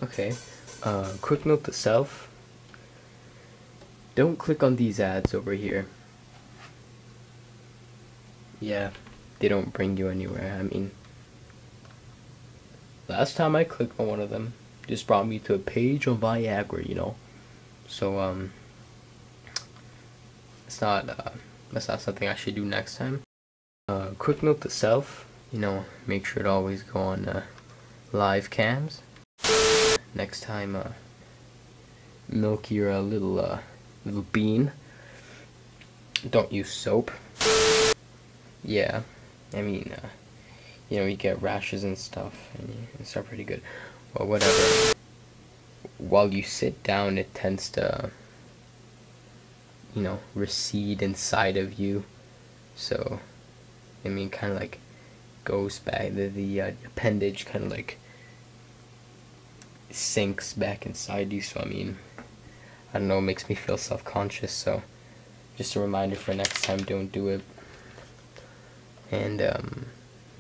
Okay. Quick note to self. Don't click on these ads over here. Yeah, they don't bring you anywhere. I mean, last time I clicked on one of them, just brought me to a page on Viagra, you know. So it's not that's not something I should do next time. Quick note to self, you know, make sure to always go on live cams. Next time, milk your little bean. Don't use soap. Yeah, I mean, you know, you get rashes and stuff, and it's not pretty good. Well, whatever. While you sit down, it tends to, you know, recede inside of you. So, I mean, kind of like goes back, the appendage kind of like sinks back inside you. So, I mean, I don't know, it makes me feel self-conscious. So, just a reminder for next time, don't do it. And,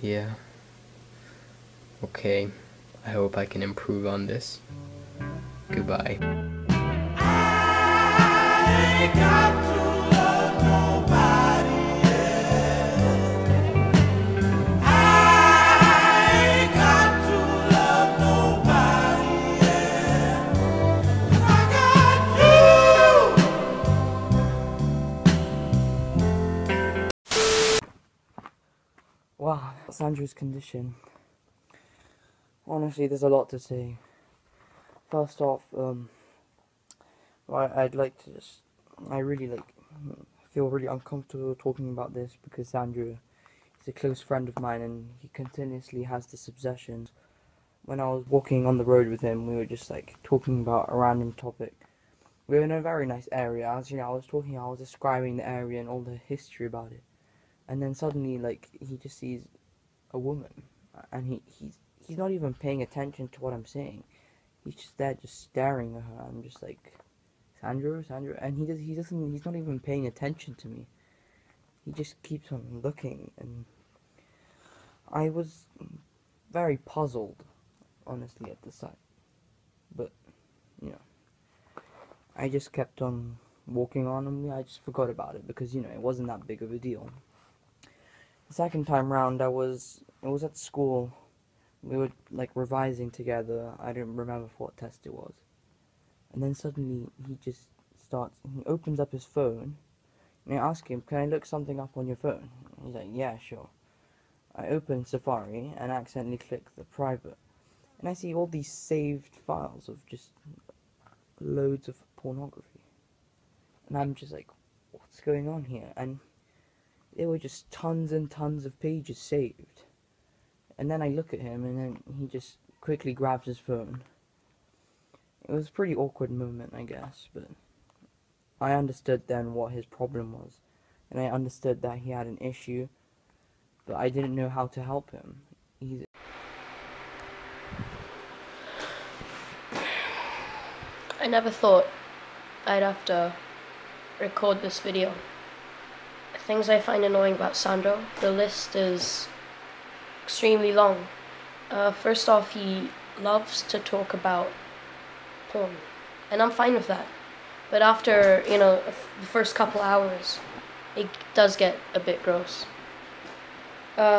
yeah. Okay. I hope I can improve on this. Goodbye. I ain't got to love nobody else. I ain't got to love nobody else. I got you. Wow, Sandro's condition. Honestly, there's a lot to say. First off, I'd like to just, I really feel really uncomfortable talking about this because Sandro is a close friend of mine and he continuously has this obsession. When I was walking on the road with him, we were just talking about a random topic. We were in a very nice area. As you know, I was describing the area and all the history about it. And then suddenly, he just sees a woman, and he's not even paying attention to what I'm saying. He's just there, just staring at her. I'm just like, Sandro, and he's not even paying attention to me. He just keeps on looking, and I was very puzzled, honestly, at the sight. But, you know, I just kept on walking on, and I just forgot about it because, you know, it wasn't that big of a deal. The second time round, it was at school. We were revising together. I don't remember what test it was. And then suddenly he opens up his phone, and I ask him, "Can I look something up on your phone?" And he's like, "Yeah, sure." I open Safari and accidentally click the private, and I see all these saved files of just loads of pornography. And I'm just like, what's going on here? And there were just tons and tons of pages saved. And then I look at him, and then he just quickly grabs his phone. It was a pretty awkward moment, I guess, but I understood then what his problem was, and I understood that he had an issue, but I didn't know how to help him. I never thought I'd have to record this video. Things I find annoying about Sandro, the list is extremely long. First off, he loves to talk about porn, and I'm fine with that. But after, you know, the first couple hours, it does get a bit gross.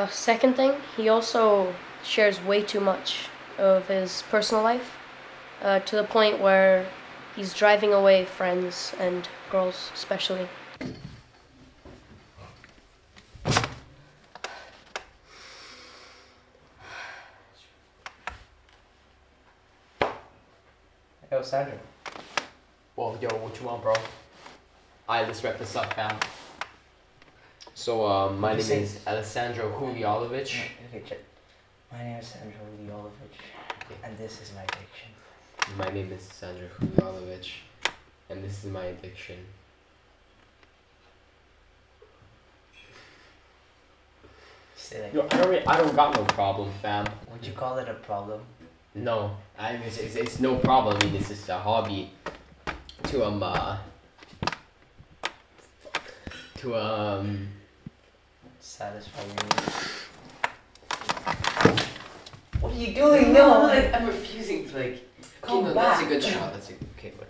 Second thing, he also shares way too much of his personal life, to the point where he's driving away friends and girls especially. Yo, Sandro. Well, yo, what you want, bro? Alright, let's wrap this up, fam. So, my name is Alessandro Juliolovich. Okay, check. My name is Sandro Juliolovich, and this is my addiction. My name is Sandro Juliolovich, and this is my addiction. Yo, I don't got no problem, fam. Would you call it a problem? No, I mean, it's no problem. I mean, it's just a hobby to satisfy your needs. What are you doing? No, I'm refusing to Okay, no, that's a good shot. That's a okay, but.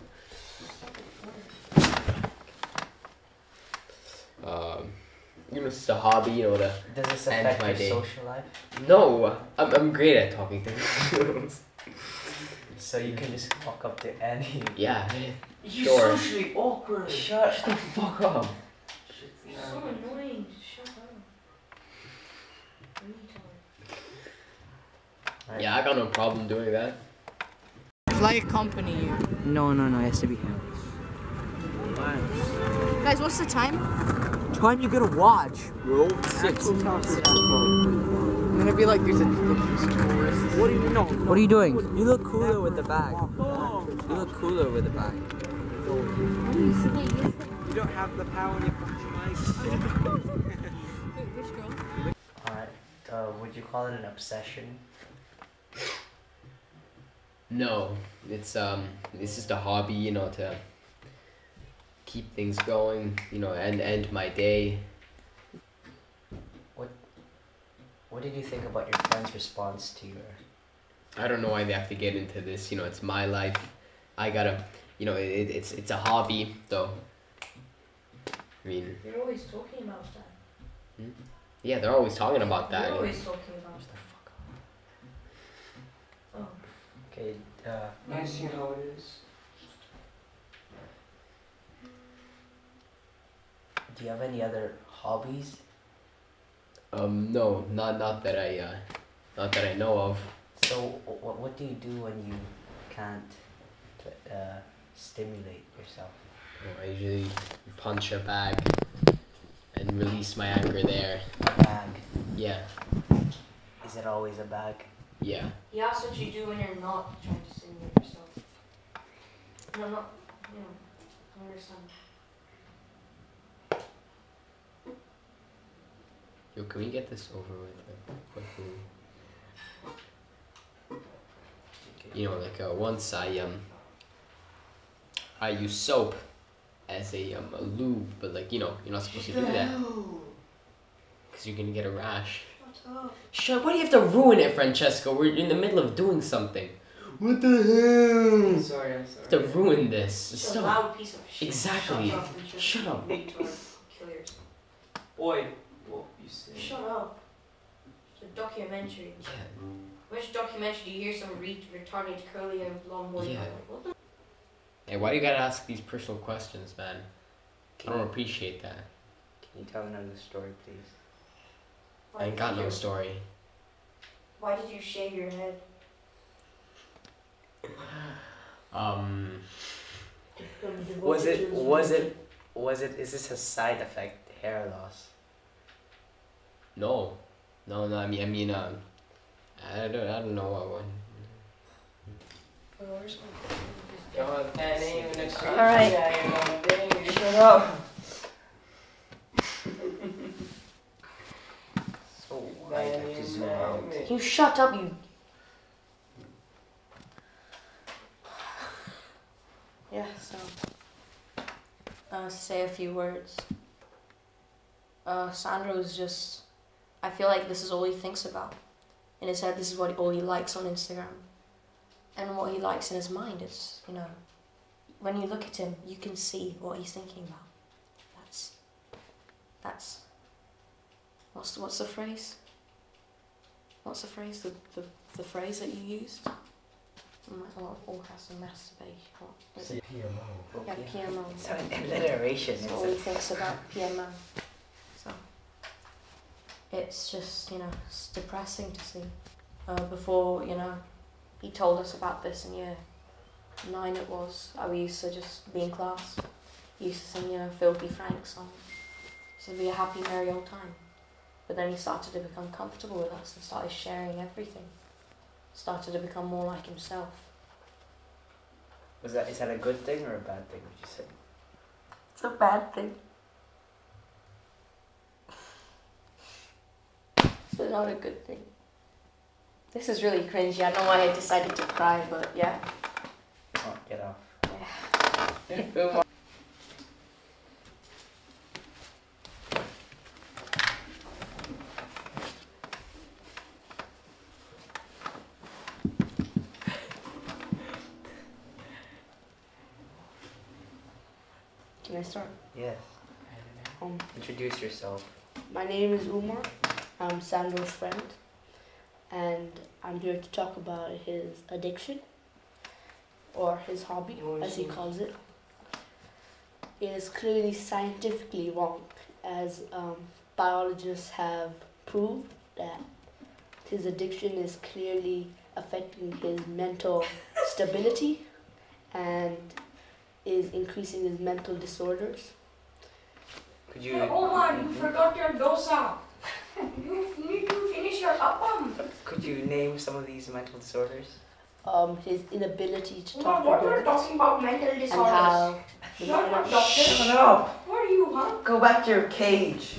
You know, it's a hobby, you know, to Does this end affect my your day. social life? No, I'm great at talking things. So you can just walk up to any. Yeah, You're sure. socially awkward. Shut. Shut the fuck up. You're so annoying. Shut up. Right. Yeah, I got no problem doing that. Shall I accompany you? No, it has to be him. Guys, what's the time? Time you gotta watch, bro. 6. I'm gonna be like, there's a tourist. What do you know? What are you doing? You look cooler with the bag. You look cooler with the bag. You don't have the power in your Which girl? Alright. Would you call it an obsession? No, it's just a hobby, you know, to keep things going, you know, and end my day. What did you think about your friend's response to your? I don't know why they have to get into this, you know, it's my life. I gotta, you know, it's a hobby, so. I mean, You're always talking about that. yeah, they're always talking about that. You're always talking about Shut the that. fuck up. Oh. Okay. I see how it is. Do you have any other hobbies? No, not that I know of. So what do you do when you can't stimulate yourself? I usually punch a bag and release my anger there. A bag. Yeah, Is it always a bag? yeah. He asks what you do when you're not trying to stimulate yourself. No, not, you know, I understand. Yo, can we get this over with quickly? You know, like once I use soap as a lube, but like, you know, you're not supposed to do that because you're gonna get a rash. Shut up. Shut! Why do you have to ruin it, Francesco? We're in the middle of doing something. What the hell? I'm sorry. To ruin this. You're a Stop. loud piece of shit. Exactly. Shut up. Richard. Shut up. Retard. Kill yourself. Boy, what you say? Shut up. It's a documentary. Yeah. Which documentary do you hear some retarded curly and blonde boy? Yeah. Like, what the? Hey, why do you gotta ask these personal questions, man? I don't appreciate that. Can you tell another story, please? Why I ain't did got no you- story. Why did you shave your head? Is this a side effect, hair loss? No. No, I mean, I don't know what one. Alright. Shut up. So I have to zoom out. You shut up, you. Yeah, so. Say a few words. Sandro's just. I feel like this is all he thinks about. In his head, this is all he likes on Instagram. And what he likes in his mind is, you know, when you look at him, you can see what he's thinking about. That's. What's the phrase? What's the phrase? The phrase that you used? Orgasm, masturbation. What is it? PMO. Yeah, PMO. It's an alliteration. That's all he thinks about PMO. So it's just, you know, it's depressing to see. Before, you know, he told us about this in year 9 it was. We used to just be in class. He used to sing, you know, Filthy Frank songs. So it'd be a happy, merry old time. But then he started to become comfortable with us and started sharing everything. Started to become more like himself. Is that a good thing or a bad thing, would you say? It's a bad thing. It's not a good thing. This is really cringy. I don't know why I decided to cry, but yeah. Oh, get off. Yeah. Can I start? Yes. Introduce yourself. My name is Umar. I'm Sandro's friend, and I'm here to talk about his addiction, or his hobby, as he calls it. It is clearly scientifically wrong, as biologists have proved that his addiction is clearly affecting his mental stability and is increasing his mental disorders. Could you? Hey, Omar, you forgot your dosa. You need to finish your appam. Could you name some of these mental disorders? His inability to Omar, talk what about we're it, talking about mental and disorders. how You're not doctor. Shut up! What are you, huh? Go back to your cage.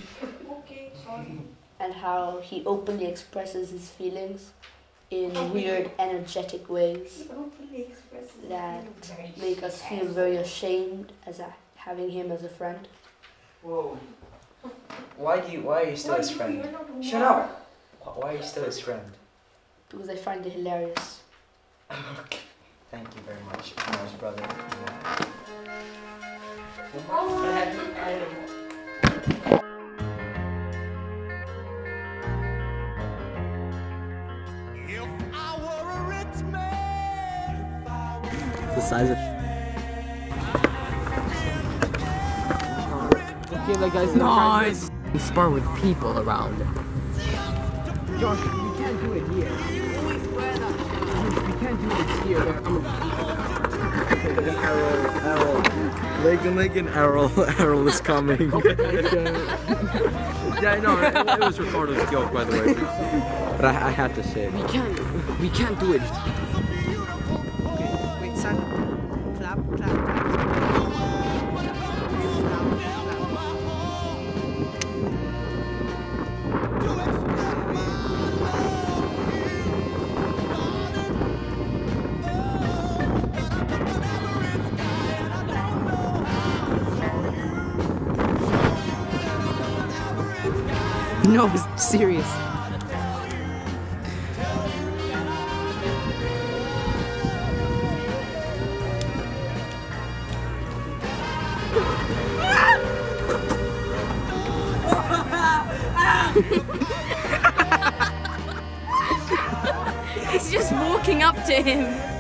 Okay, sorry. and how he openly expresses his feelings in weird, energetic ways that make us feel very ashamed as having him as a friend. Whoa. Why are you still his friend? You're not Omar. Shut up! Why are you still his friend? Because I find it hilarious. Okay. Thank you very much, Umar's brother. The size of. Okay, like guys, Nice! we spar with people around. Josh, you can't do it here. You can't do it here. Leg and Errol is coming. Yeah, I know. It was Ricardo's joke, by the way. But I had to say it. We can't do it. Okay, wait, son. Clap, clap, clap. No, it's serious. He's just walking up to him.